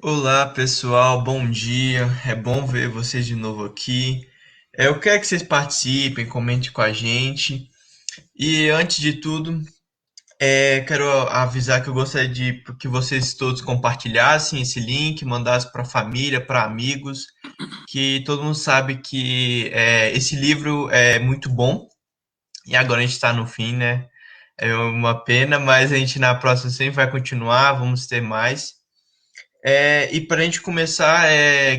Olá pessoal, bom dia. É bom ver vocês de novo aqui. Eu quero que vocês participem, comentem com a gente. E antes de tudo, quero avisar que eu gostaria de que vocês todos compartilhassem esse link, mandassem para a família, para amigos, que todo mundo sabe que esse livro é muito bom. E agora a gente está no fim, né? É uma pena, mas a gente na próxima sempre vai continuar, vamos ter mais. E para a gente começar,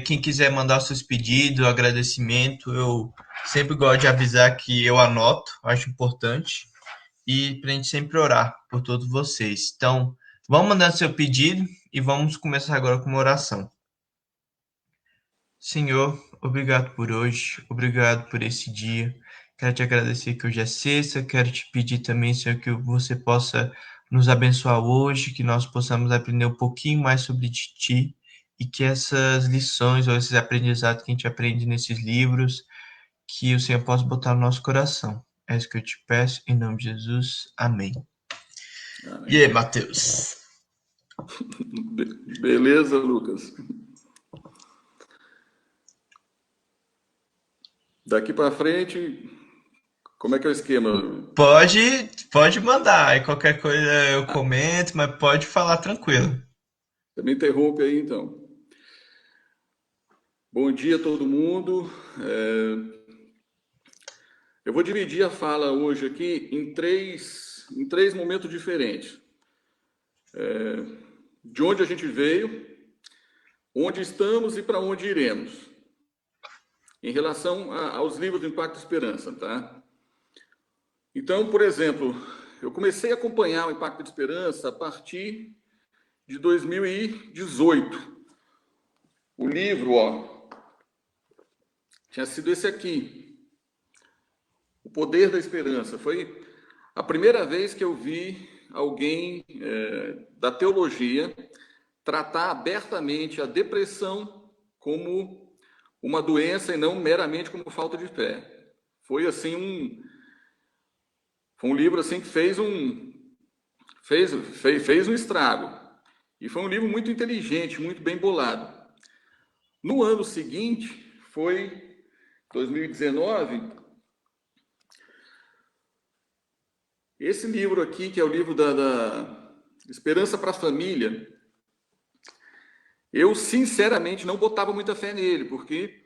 quem quiser mandar seus pedidos, agradecimento, eu sempre gosto de avisar que eu anoto, acho importante, e para a gente sempre orar por todos vocês. Então, vamos mandar seu pedido e vamos começar agora com uma oração. Senhor, obrigado por hoje, obrigado por esse dia. Quero te agradecer que hoje é sexta, quero te pedir também, Senhor, que você possa nos abençoar hoje, que nós possamos aprender um pouquinho mais sobre ti e que essas lições ou esses aprendizados que a gente aprende nesses livros, que o Senhor possa botar no nosso coração. É isso que eu te peço, em nome de Jesus. Amém. E Amém. aí, Matheus? Beleza, Lucas? Daqui para frente, como é que é o esquema? Pode mandar, aí qualquer coisa eu comento, mas pode falar tranquilo. Você me interrompe aí, então. Bom dia a todo mundo. Eu vou dividir a fala hoje aqui em três momentos diferentes. De onde a gente veio, onde estamos e para onde iremos. Em relação aos livros do Impacto e Esperança, tá? Então, por exemplo, eu comecei a acompanhar o Impacto de Esperança a partir de 2018. O livro, ó, tinha sido esse aqui, O Poder da Esperança. Foi a primeira vez que eu vi alguém da teologia tratar abertamente a depressão como uma doença e não meramente como falta de fé. Foi assim foi um livro assim que fez um estrago. E foi um livro muito inteligente, muito bem bolado. No ano seguinte, foi 2019, esse livro aqui, que é o livro da Esperança para a Família, eu sinceramente não botava muita fé nele, porque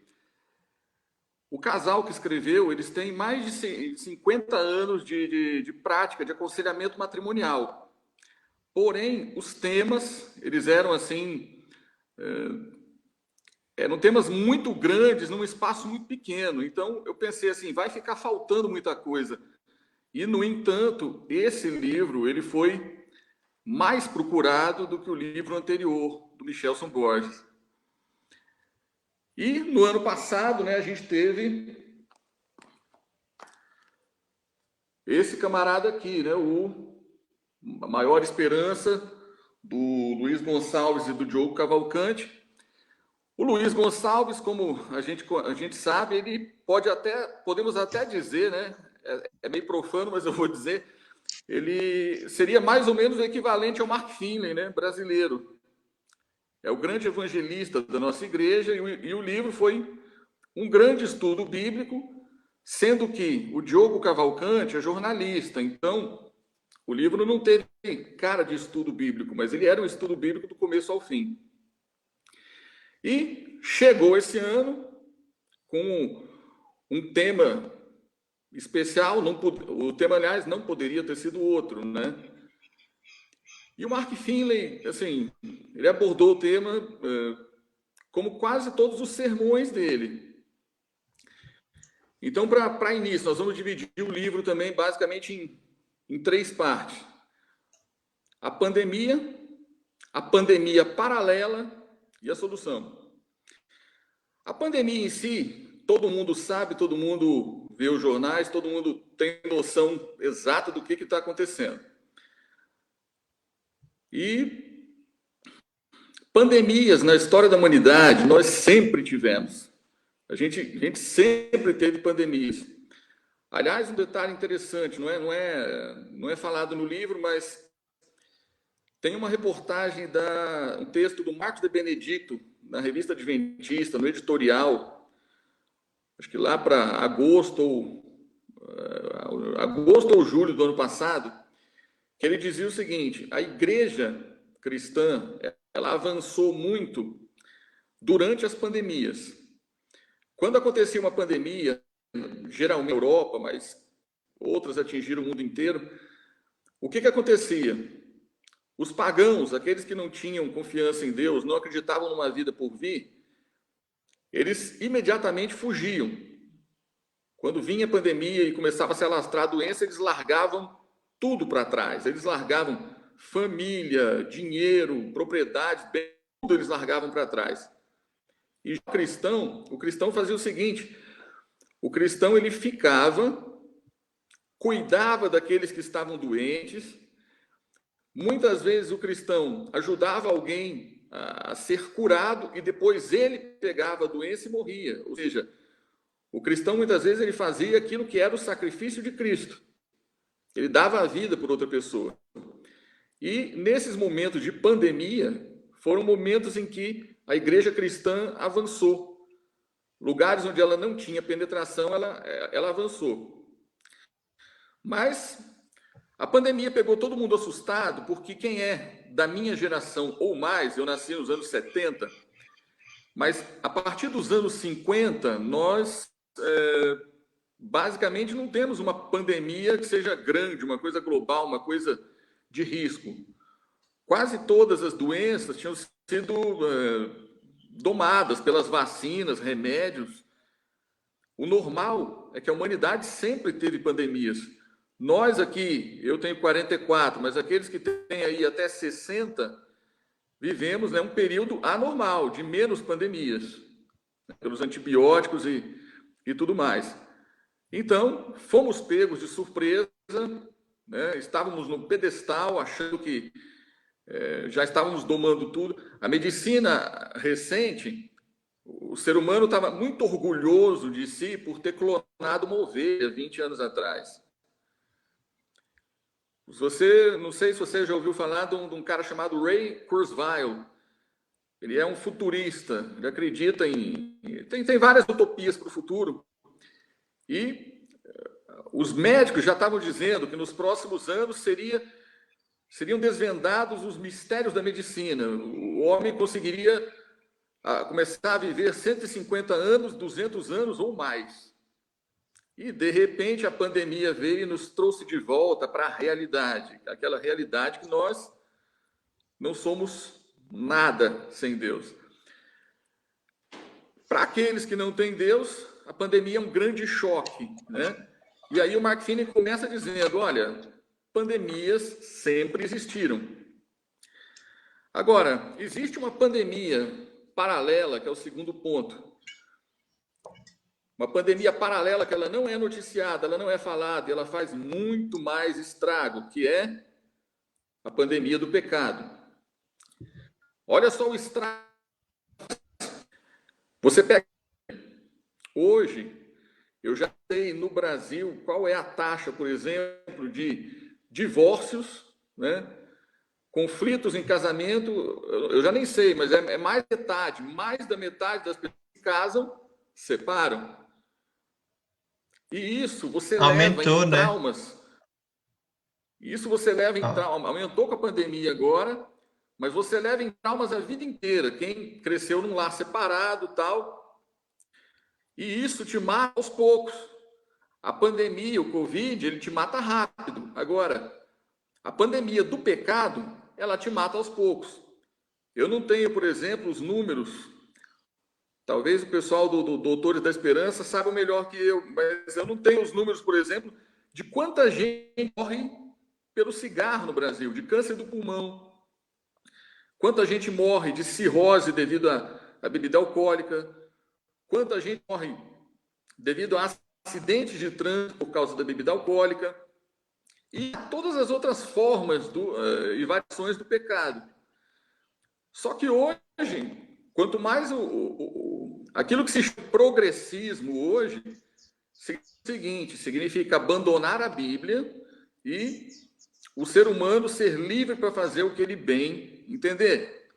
o casal que escreveu, eles têm mais de 50 anos de prática de aconselhamento matrimonial. Porém, os temas, eles eram assim, eram temas muito grandes num espaço muito pequeno. Então, eu pensei assim, vai ficar faltando muita coisa. E, no entanto, esse livro, ele foi mais procurado do que o livro anterior, do Michelson Borges. E no ano passado, né, a gente teve esse camarada aqui, né, a maior esperança do Luiz Gonçalves e do Diogo Cavalcante. O Luiz Gonçalves, como a gente sabe, ele podemos até dizer, né, é meio profano, mas eu vou dizer, ele seria mais ou menos o equivalente ao Mark Finley, né, brasileiro. É o grande evangelista da nossa igreja e o livro foi um grande estudo bíblico, sendo que o Diogo Cavalcante é jornalista, então o livro não teve cara de estudo bíblico, mas ele era um estudo bíblico do começo ao fim. E chegou esse ano com um tema especial, o tema, aliás, não poderia ter sido outro, né? E o Mark Finley, assim, ele abordou o tema como quase todos os sermões dele. Então, para início, nós vamos dividir o livro também basicamente em três partes: a pandemia paralela e a solução. A pandemia em si, todo mundo sabe, todo mundo vê os jornais, todo mundo tem noção exata do que está acontecendo. E pandemias na história da humanidade nós sempre tivemos. A gente sempre teve pandemias. Aliás, um detalhe interessante, não é falado no livro, mas Tem uma reportagem, um texto do Marcos de Benedicto, na revista Adventista, no editorial, acho que lá para agosto ou julho do ano passado, que ele dizia o seguinte: a igreja cristã, ela avançou muito durante as pandemias. Quando acontecia uma pandemia, geralmente na Europa, mas outras atingiram o mundo inteiro, o que acontecia? Os pagãos, aqueles que não tinham confiança em Deus, não acreditavam numa vida por vir, eles imediatamente fugiam. Quando vinha a pandemia e começava a se alastrar a doença, eles largavam tudo para trás. Eles largavam família, dinheiro, propriedades, bem, tudo eles largavam para trás. E o cristão fazia o seguinte: o cristão ele ficava, cuidava daqueles que estavam doentes. Muitas vezes o cristão ajudava alguém a ser curado e depois ele pegava a doença e morria. Ou seja, o cristão muitas vezes ele fazia aquilo que era o sacrifício de Cristo. Ele dava a vida por outra pessoa. E nesses momentos de pandemia, foram momentos em que a igreja cristã avançou. Lugares onde ela não tinha penetração, ela avançou. Mas a pandemia pegou todo mundo assustado, porque quem é da minha geração ou mais, eu nasci nos anos 70, mas a partir dos anos 50, nós basicamente não temos uma pandemia que seja grande, uma coisa global, uma coisa de risco. Quase todas as doenças tinham sido domadas pelas vacinas, remédios. O normal é que a humanidade sempre teve pandemias. Nós aqui, eu tenho 44, mas aqueles que têm aí até 60, vivemos, né, um período anormal, de menos pandemias, né, pelos antibióticos e tudo mais. Então, fomos pegos de surpresa, né, estávamos no pedestal, achando que já estávamos domando tudo. A medicina recente, o ser humano estava muito orgulhoso de si por ter clonado uma ovelha 20 anos atrás. Não sei se você já ouviu falar de um cara chamado Ray Kurzweil. Ele é um futurista, ele acredita tem várias utopias para o futuro. E os médicos já estavam dizendo que nos próximos anos seriam desvendados os mistérios da medicina. O homem conseguiria começar a viver 150 anos, 200 anos ou mais. E, de repente, a pandemia veio e nos trouxe de volta para a realidade, aquela realidade que nós não somos nada sem Deus. Para aqueles que não têm Deus, a pandemia é um grande choque, né? E aí o Mark Finney começa dizendo: olha, pandemias sempre existiram. Agora, existe uma pandemia paralela, que é o segundo ponto. Uma pandemia paralela que ela não é noticiada, ela não é falada, ela faz muito mais estrago, que é a pandemia do pecado. Olha só o estrago. Você pega hoje, eu já sei no Brasil qual é a taxa, por exemplo, de divórcios, né? Conflitos em casamento, eu já nem sei, mas é mais da metade das pessoas que casam separam. E isso você leva Aumentou, em né? traumas. Isso você leva em traumas. Aumentou com a pandemia agora, mas você leva em traumas a vida inteira. Quem cresceu num lar separado, tal. E isso te mata aos poucos. A pandemia, o Covid, ele te mata rápido. Agora, a pandemia do pecado, ela te mata aos poucos. Eu não tenho, por exemplo, os números. Talvez o pessoal do Doutores da Esperança saiba melhor que eu, mas eu não tenho os números, por exemplo, de quanta gente morre pelo cigarro no Brasil, de câncer do pulmão. Quanta gente morre de cirrose devido à bebida alcoólica. Quanta gente morre devido a acidentes de trânsito por causa da bebida alcoólica. E todas as outras formas e variações do pecado. Só que hoje, quanto mais aquilo que se chama progressismo hoje, significa o seguinte: significa abandonar a Bíblia e o ser humano ser livre para fazer o que ele bem entender.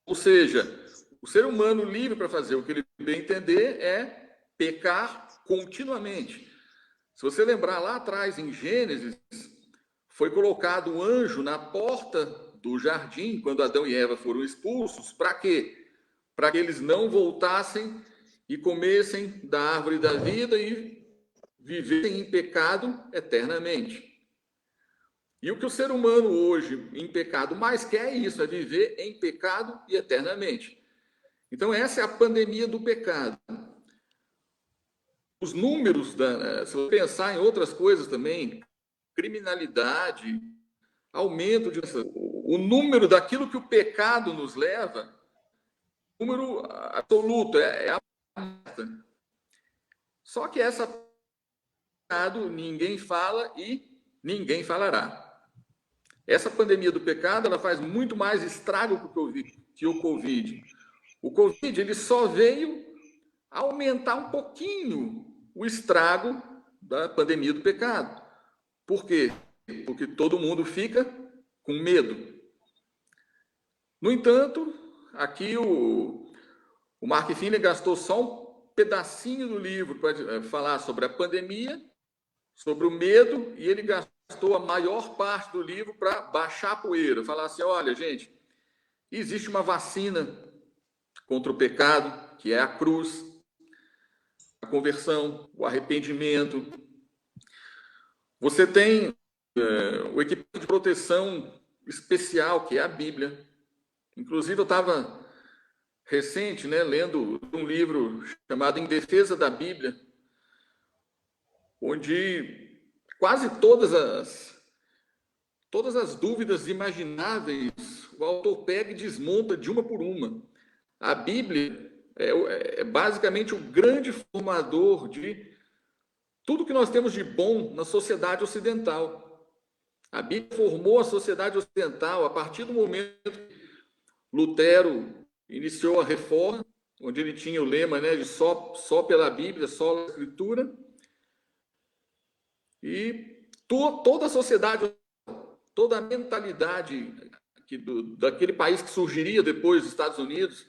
Ou seja, o ser humano livre para fazer o que ele bem entender é pecar continuamente. Se você lembrar lá atrás, em Gênesis, foi colocado um anjo na porta do jardim, quando Adão e Eva foram expulsos, para quê? Para que eles não voltassem e comessem da árvore da vida e vivessem em pecado eternamente. E o que o ser humano hoje, em pecado, mais quer é isso, é viver em pecado e eternamente. Então, essa é a pandemia do pecado. Os números, se você pensar em outras coisas também, criminalidade, aumento de... O número daquilo que o pecado nos leva, número absoluto, é a... Só que essa pecado ninguém fala e ninguém falará. Essa pandemia do pecado, ela faz muito mais estrago que o Covid. O Covid, ele só veio aumentar um pouquinho o estrago da pandemia do pecado. Por quê? Porque todo mundo fica com medo. No entanto, aqui o Mark Finley gastou só um pedacinho do livro para falar sobre a pandemia, sobre o medo, e ele gastou a maior parte do livro para baixar a poeira, falar assim, olha, gente, existe uma vacina contra o pecado, que é a cruz, a conversão, o arrependimento. Você tem o equipamento de proteção especial, que é a Bíblia. Inclusive, eu estava recente, lendo um livro chamado Em Defesa da Bíblia, onde quase todas as dúvidas imagináveis o autor pega e desmonta de uma por uma. A Bíblia é basicamente o grande formador de tudo que nós temos de bom na sociedade ocidental. A Bíblia formou a sociedade ocidental a partir do momento que Lutero iniciou a reforma, onde ele tinha o lema de só pela Bíblia, só pela Escritura. E toda a sociedade, toda a mentalidade daquele país que surgiria depois dos Estados Unidos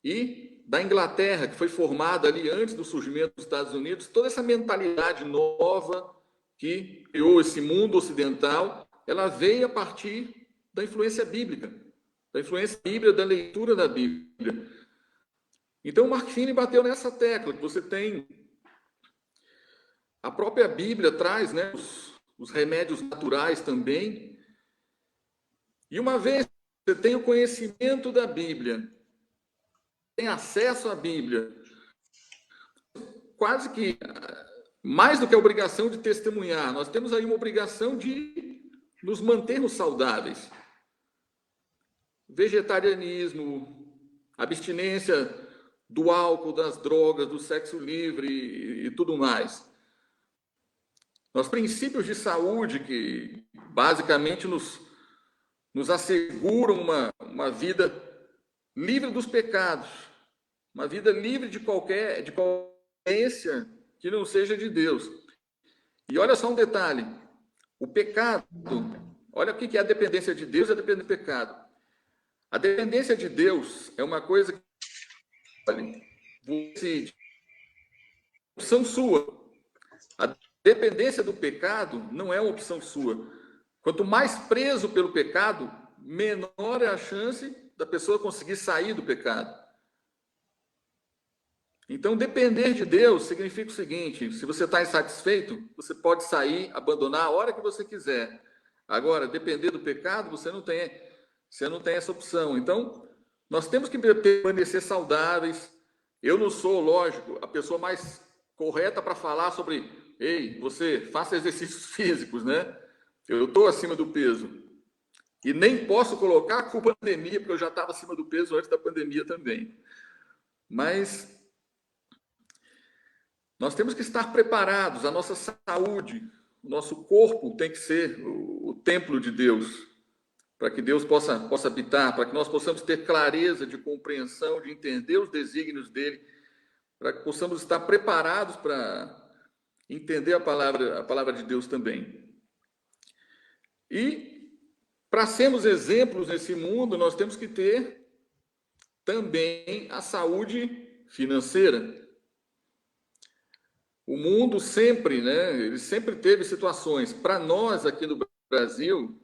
e da Inglaterra, que foi formada ali antes do surgimento dos Estados Unidos, toda essa mentalidade nova que criou esse mundo ocidental, ela veio a partir da influência bíblica, da leitura da Bíblia. Então, Mark Finley bateu nessa tecla, que você tem... A própria Bíblia traz os remédios naturais também. E uma vez que você tem o conhecimento da Bíblia, tem acesso à Bíblia, quase que mais do que a obrigação de testemunhar, nós temos aí uma obrigação de nos mantermos saudáveis. Vegetarianismo, abstinência do álcool, das drogas, do sexo livre e tudo mais. Os princípios de saúde que basicamente nos asseguram uma vida livre dos pecados, uma vida livre de qualquer influência que não seja de Deus. E olha só um detalhe, o pecado, olha o que é a dependência de Deus e a dependência do pecado. A dependência de Deus é uma coisa que você opção sua. A dependência do pecado não é uma opção sua. Quanto mais preso pelo pecado, menor é a chance da pessoa conseguir sair do pecado. Então, depender de Deus significa o seguinte: se você está insatisfeito, você pode sair, abandonar a hora que você quiser. Agora, depender do pecado, você não tem essa opção. Então, nós temos que permanecer saudáveis. Eu não sou, lógico, a pessoa mais correta para falar sobre, ei, você faça exercícios físicos, Eu estou acima do peso. E nem posso colocar a culpa na pandemia, porque eu já estava acima do peso antes da pandemia também. Mas nós temos que estar preparados, a nossa saúde, o nosso corpo tem que ser o templo de Deus, para que Deus possa habitar, para que nós possamos ter clareza de compreensão, de entender os desígnios dele, para que possamos estar preparados para entender a palavra de Deus também. E para sermos exemplos nesse mundo, nós temos que ter também a saúde financeira. O mundo sempre, né, ele sempre teve situações. Para nós aqui no Brasil,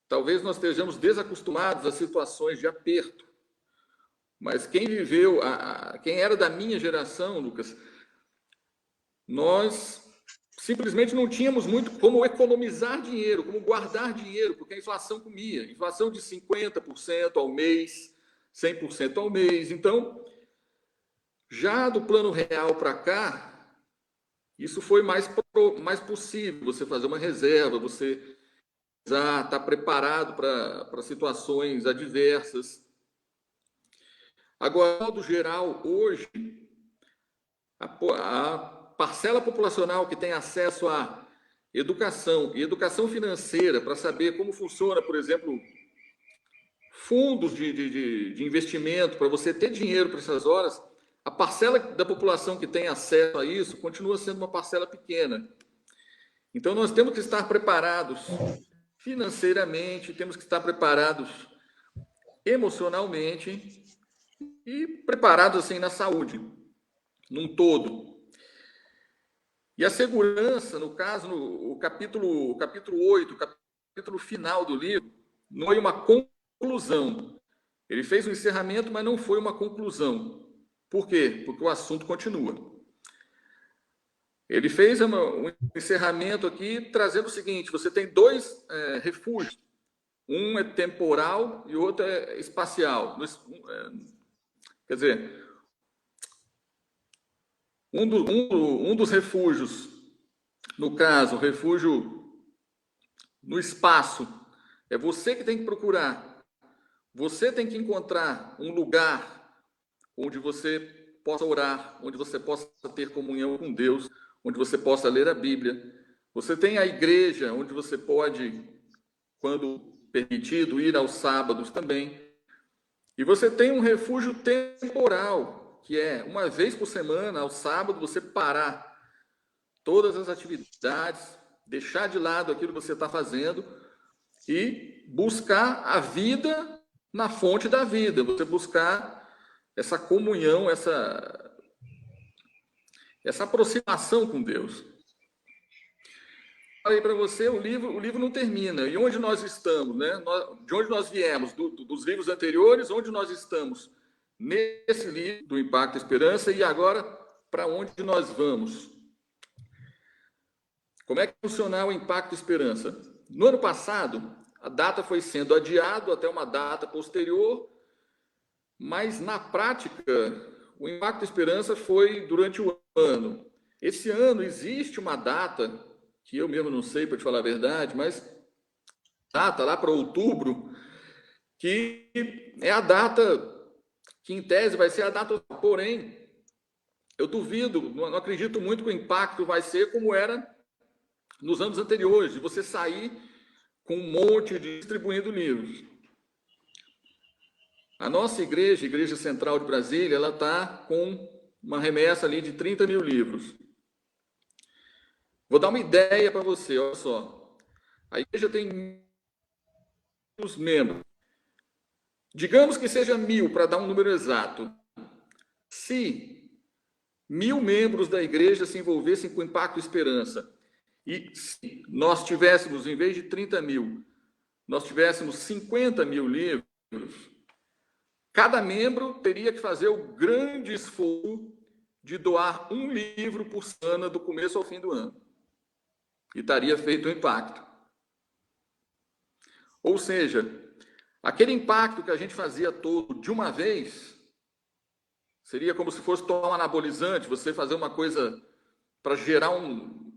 talvez nós estejamos desacostumados a situações de aperto. Mas quem viveu, quem era da minha geração, Lucas, nós simplesmente não tínhamos muito como economizar dinheiro, como guardar dinheiro, porque a inflação comia. Inflação de 50% ao mês, 100% ao mês. Então, já do plano real para cá, isso foi mais possível, você fazer uma reserva, você já estar preparado para situações adversas. Agora, de modo geral, hoje, a parcela populacional que tem acesso à educação e educação financeira para saber como funciona, por exemplo, fundos de investimento, para você ter dinheiro para essas horas, a parcela da população que tem acesso a isso continua sendo uma parcela pequena. Então, nós temos que estar preparados financeiramente, temos que estar preparados emocionalmente e preparados assim na saúde, num todo. E a segurança, no caso, no capítulo 8, o capítulo final do livro, não foi uma conclusão. Ele fez um encerramento, mas não foi uma conclusão. Por quê? Porque o assunto continua. Ele fez um encerramento aqui trazendo o seguinte: você tem dois refúgios. Um é temporal e o outro é espacial. Quer dizer, um dos refúgios, no caso, o refúgio no espaço, é você que tem que procurar. Você tem que encontrar um lugar onde você possa orar, onde você possa ter comunhão com Deus, onde você possa ler a Bíblia. Você tem a igreja, onde você pode, quando permitido, ir aos sábados também. E você tem um refúgio temporal, que é uma vez por semana, ao sábado, você parar todas as atividades, deixar de lado aquilo que você está fazendo e buscar a vida na fonte da vida. Você buscar essa comunhão, essa aproximação com Deus. Falei para você, o livro não termina. E onde nós estamos, né? De onde nós viemos, dos livros anteriores, onde nós estamos nesse livro do Impacto e Esperança, e agora para onde nós vamos? Como é que funciona o Impacto e Esperança? No ano passado, a data foi sendo adiada até uma data posterior, mas na prática, o Impacto e Esperança foi durante o ano. Esse ano existe uma data, que eu mesmo não sei, para te falar a verdade, mas data lá para outubro, que é a data que em tese vai ser a data, porém, eu duvido, não acredito muito que o impacto vai ser como era nos anos anteriores, de você sair com um monte de distribuindo livros. A nossa igreja, Igreja Central de Brasília, ela está com uma remessa ali de 30 mil livros. Vou dar uma ideia para você, olha só. A igreja tem os membros. Digamos que seja 1.000, para dar um número exato. Se 1.000 membros da igreja se envolvessem com Impacto e Esperança, e se nós tivéssemos, em vez de 30 mil, nós tivéssemos 50 mil livros, cada membro teria que fazer o grande esforço de doar um livro por semana do começo ao fim do ano. E estaria feito o impacto. Ou seja, aquele impacto que a gente fazia todo de uma vez, seria como se fosse tomar um anabolizante, você fazer uma coisa para gerar um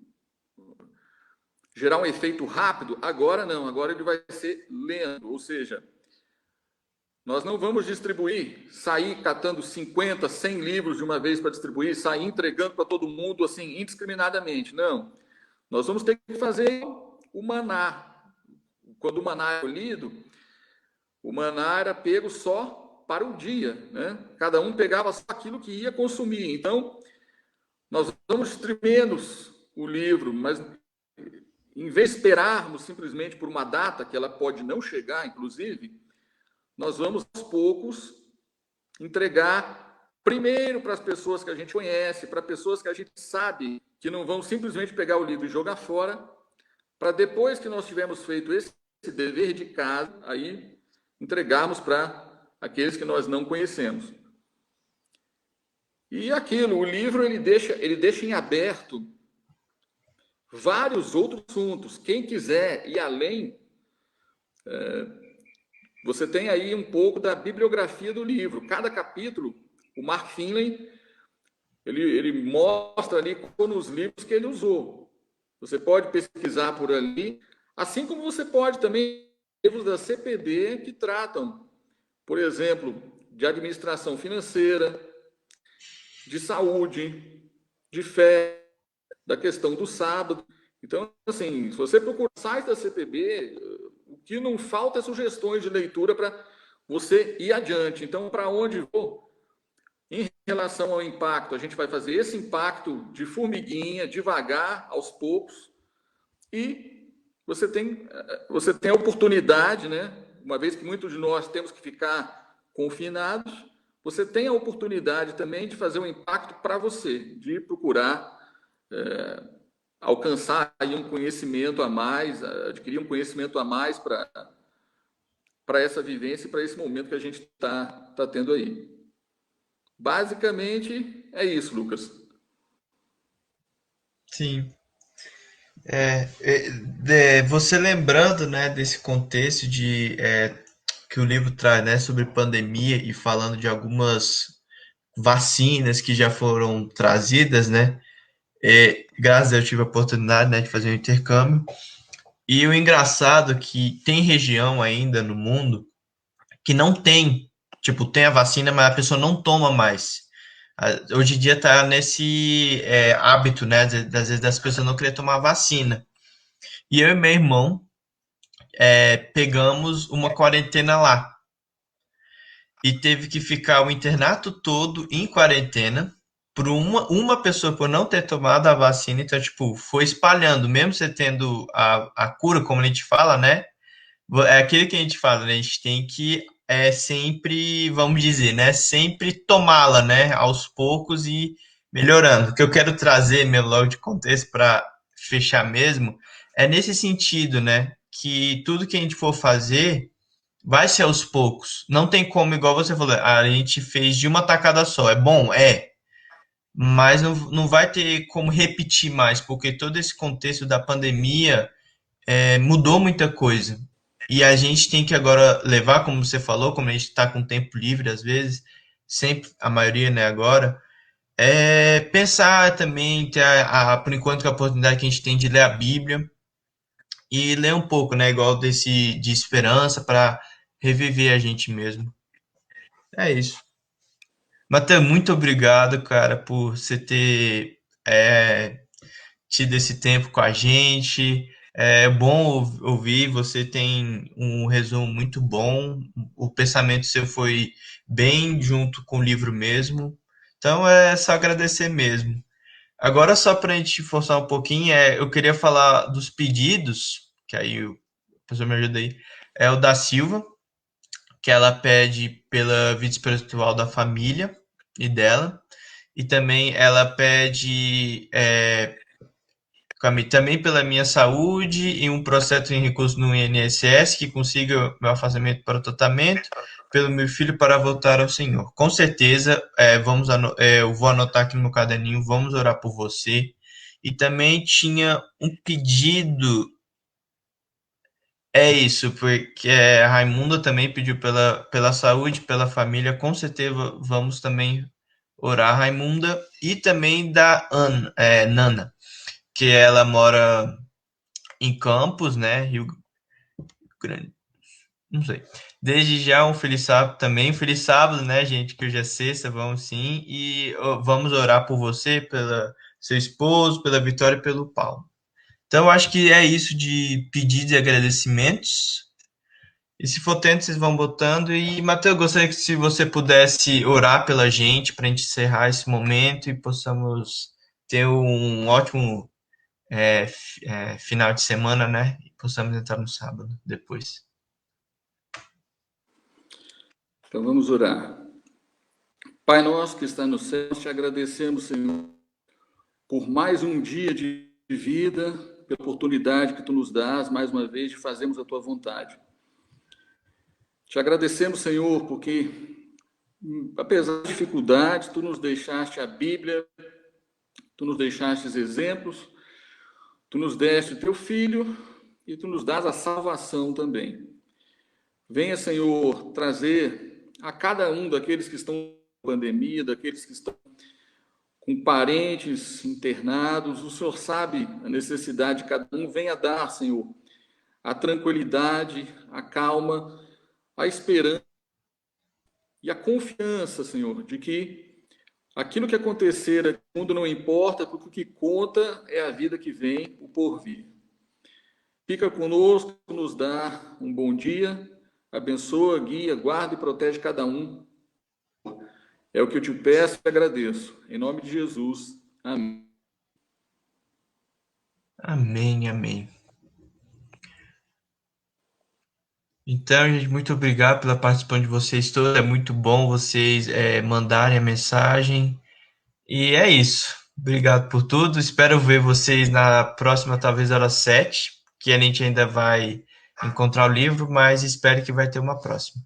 efeito rápido. Agora não, agora ele vai ser lento, ou seja, nós não vamos distribuir, sair catando 50, 100 livros de uma vez para distribuir, sair entregando para todo mundo assim, indiscriminadamente. Não. Nós vamos ter que fazer o maná. Quando o maná é lido, o maná era pego só para o dia, né? Cada um pegava só aquilo que ia consumir. Então, nós vamos distribuir menos o livro, mas em vez de esperarmos simplesmente por uma data que ela pode não chegar, inclusive, nós vamos aos poucos entregar primeiro para as pessoas que a gente conhece, para pessoas que a gente sabe que não vão simplesmente pegar o livro e jogar fora, para depois que nós tivermos feito esse dever de casa, aí entregarmos para aqueles que nós não conhecemos. E aquilo, o livro ele deixa em aberto vários outros assuntos. Quem quiser ir além, você tem aí um pouco da bibliografia do livro. Cada capítulo, o Mark Finley, ele mostra ali nos livros que ele usou. Você pode pesquisar por ali, assim como você pode também livros da CPD que tratam, por exemplo, de administração financeira, de saúde, de fé, da questão do sábado. Então, assim, se você procurar o site da CPB, o que não falta é sugestões de leitura para você ir adiante. Então, para onde vou? Em relação ao impacto, a gente vai fazer esse impacto de formiguinha, devagar, aos poucos, e você tem a oportunidade, né? Uma vez que muitos de nós temos que ficar confinados, você tem a oportunidade também de fazer um impacto para você, de procurar alcançar aí um conhecimento a mais, adquirir um conhecimento a mais para essa vivência e para esse momento que a gente tá tendo aí. Basicamente é isso, Lucas. Sim. Você lembrando, né, desse contexto que o livro traz, né, sobre pandemia e falando de algumas vacinas que já foram trazidas, né? Graças a Deus eu tive a oportunidade, né, de fazer um intercâmbio. E o engraçado é que tem região ainda no mundo que não tem, tipo, tem a vacina, mas a pessoa não toma mais. Hoje em dia tá nesse hábito, né, às vezes das pessoas não querer tomar vacina. E eu e meu irmão pegamos uma quarentena lá. E teve que ficar o internato todo em quarentena por uma pessoa por não ter tomado a vacina. Então, tipo, foi espalhando, mesmo você tendo a cura, como a gente fala, né? É aquilo que a gente fala, né? A gente tem que sempre, vamos dizer, né? Sempre tomá-la, né? Aos poucos e melhorando. O que eu quero trazer, meu logo de contexto, para fechar mesmo, é nesse sentido, né? Que tudo que a gente for fazer vai ser aos poucos. Não tem como, igual você falou, a gente fez de uma tacada só. É bom? É. Mas não vai ter como repetir mais, porque todo esse contexto da pandemia mudou muita coisa. E a gente tem que agora levar, como você falou, como a gente está com tempo livre às vezes, sempre, a maioria, né, agora, pensar também, por enquanto, que a oportunidade que a gente tem de ler a Bíblia e ler um pouco, né, igual de esperança para reviver a gente mesmo. É isso. Matheus, muito obrigado, cara, por você ter tido esse tempo com a gente. É bom ouvir, você tem um resumo muito bom, o pensamento seu foi bem junto com o livro mesmo. Então é só agradecer mesmo. Agora, só para a gente forçar um pouquinho, eu queria falar dos pedidos, que aí a pessoa me ajuda aí. É o da Silva, que ela pede pela vida espiritual da família e dela. E também ela pede também pela minha saúde e um processo em recurso no INSS que consiga meu afastamento para o tratamento, pelo meu filho para voltar ao Senhor. Com certeza, eu vou anotar aqui no meu caderninho, vamos orar por você. E também tinha um pedido, isso, porque a Raimunda também pediu pela saúde, pela família, com certeza vamos também orar, Raimunda, e também da Nana, que ela mora em Campos, né? Rio Grande. Não sei. Desde já um feliz sábado também. Um feliz sábado, né, gente? Que hoje é sexta, vamos sim. E vamos orar por você, pela seu esposo, pela Vitória e pelo Paulo. Então, acho que é isso de pedidos e agradecimentos. E se for tempo, vocês vão botando. E, Matheus, eu gostaria que se você pudesse orar pela gente, para a gente encerrar esse momento e possamos ter um ótimo final de semana, né? E possamos entrar no sábado depois. Então vamos orar. Pai nosso que está no céu, te agradecemos, Senhor, por mais um dia de vida, pela oportunidade que tu nos dás, mais uma vez, de fazermos a tua vontade. Te agradecemos, Senhor, porque, apesar das dificuldades, tu nos deixaste a Bíblia, tu nos deixaste exemplos, tu nos deste o teu Filho e tu nos dás a salvação também. Venha, Senhor, trazer a cada um daqueles que estão na pandemia, daqueles que estão com parentes internados, o Senhor sabe a necessidade de cada um. Venha dar, Senhor, a tranquilidade, a calma, a esperança e a confiança, Senhor, de que aquilo que acontecer aqui no mundo não importa, porque o que conta é a vida que vem, o porvir. Fica conosco, nos dá um bom dia, abençoa, guia, guarda e protege cada um. É o que eu te peço e agradeço. Em nome de Jesus. Amém. Amém, amém. Então, gente, muito obrigado pela participação de vocês todos. É muito bom vocês mandarem a mensagem. E é isso. Obrigado por tudo. Espero ver vocês na próxima, talvez, hora 7, que a gente ainda vai encontrar o livro, mas espero que vai ter uma próxima.